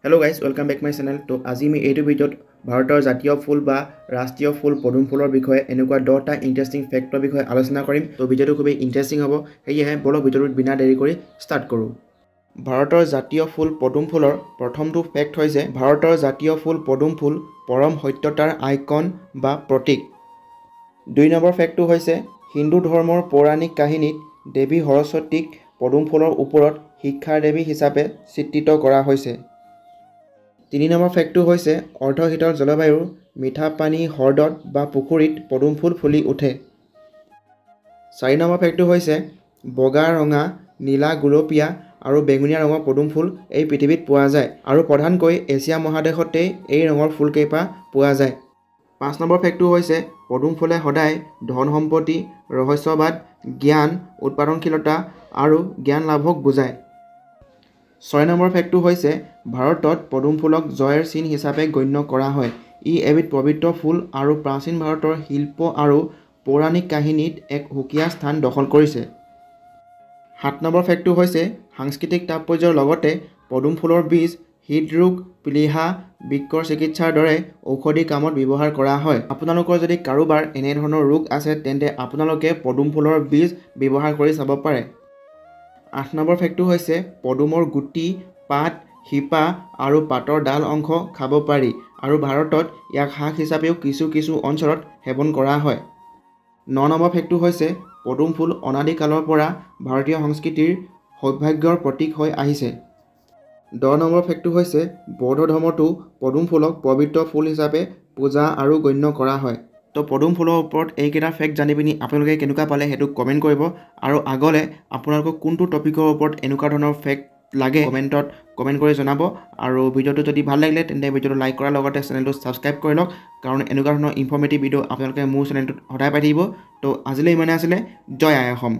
Hello guys, welcome back my channel. তো আজি আমি এইটো ভিডিঅ'ত ভাৰতৰ জাতীয় ফুল বা ৰাষ্ট্ৰীয় ফুল পদুম ফুলৰ বিষয়ে এনেকুৱা 10টা ইন্টাৰেষ্টিং ফেক্টৰ বিষয়ে আলোচনা কৰিম। তো ভিডিঅ'টো খুবেই ইন্টাৰেষ্টিং হ'ব। সেয়েহে বলক ভিডিঅ'টো বিনা দেৰি কৰি ষ্টাৰ্ট কৰোঁ। ভাৰতৰ জাতীয় ফুল পদুম ফুলৰ প্ৰথমটো ফেক্ট হৈছে ভাৰতৰ জাতীয় ফুল পদুম ফুল পৰম সত্যতাৰ আইকন বা প্ৰতীক। 2 নম্বৰ ফেক্টটো হৈছে হিন্দু ধৰ্মৰ পৌৰাণিক কাহিনীত দেৱী সৰস্বতীক পদুম ফুলৰ ওপৰত শিক্ষাৰ দেৱী হিচাপে চিত্ৰিত কৰা হৈছে। 3 নম্বৰ ফেক্টটো হৈছে অৰ্ধশীতল জলবায়ুৰ মিঠা পানী হ্ৰদত বা পুখুৰীত পদুম ফুল ফুলি উঠে। 4 নম্বৰ ফেক্টটো হৈছে বগা, ৰঙা, নীলা, গুলপীয়া আৰু বেঙুনীয়া ৰঙৰ পদুম ফুল এই পৃথিৱীত পোৱা যায় আৰু প্ৰধানকৈ এছিয়া মহাদেশতেই এই ৰঙৰ ফুলকেইপা পোৱা যায়। 5 নম্বৰ ফেক্টটো হৈছে পদুম ফুলে সদায় ধন সম্পত্তি, ৰহস্যবাদ, জ্ঞান, উৎপাদনশীলতা আৰু জ্ঞান লাভক বুজায়। 6 নম্বৰ ফেক্টটো হৈছে ভাৰতত পদুম ফুলক জয়ৰ চিন হিচাপে গণ্য কৰা হয়। ই এবিধ পবিত্ৰ ফুল আৰু প্ৰাচীন ভাৰতৰ শিল্প আৰু পৌৰাণিক কাহিনীত এক সুকীয়া স্থান দখল কৰিছে। 7 নম্বৰ ফেক্টটো হৈছে সাংস্কৃতিক তাৎপৰ্যৰ লগতে পদুম ফুলৰ বীজ হৃদৰোগ, প্লীহা, বৃক্কৰ চিকিৎসাৰ দৰে ঔষধি কামত ব্যৱহাৰ কৰা হয়। আপোনালোকৰ যদি কাৰোবাৰ এনেধৰণৰ ৰোগ আছে তেন্তে আপোনালোকে পদুম ফুলৰ বীজ ব্যৱহাৰ কৰি চাব পাৰে। 8 নম্বৰ ফেক্টটো হৈছে পদুমৰ গুটি, পাত, শিপা আৰু পাতৰ ডাল অংশ খাব পাৰি আৰু ভাৰতত ইয়াক শাক হিচাপেও কিছু অঞ্চলত সেৱন কৰা হয়। 9 নম্বৰ ফেক্টটো হৈছে পদুম ফুল অনাদি কালৰ পৰা ভাৰতীয় সংস্কৃতিৰ সৌভাগ্যৰ প্ৰতীক হৈ আহিছে। 10 নম্বৰ ফেক্টটো হৈছে বৌদ্ধ ধৰ্মতো পদুম ফুলক পবিত্ৰ ফুল হিচাপে পূজা আৰু গণ্য কৰা হয়। তো পদুম ফুলৰ ওপৰত এইকেইটা ফেক্ট জানি পিনি আপোনালোকে কেনেকুৱা পালে সেইটো কমেণ্ট কৰিব আৰু আগলৈ আপোনালোকক কোনটো টপিকৰ ওপৰত এনেকুৱা ধৰণৰ ফেক্ট লাগে কমেণ্ট কৰি জনাব। আৰু ভিডিঅ'টো যদি ভাল লাগিলে তেন্তে ভিডিঅ'টো লাইক কৰাৰ লগতে চেনেলটো ছাবস্ক্ৰাইব কৰি লওক, কাৰণ এনেকুৱা ধৰণৰ ইনফৰ্মেটিভ ভিডিঅ' আপোনালোকে মোৰ চেনেলটোত সদায় পাই থাকিব। তো আজিলৈ ইমানে আছিলে। জয় আই অসম।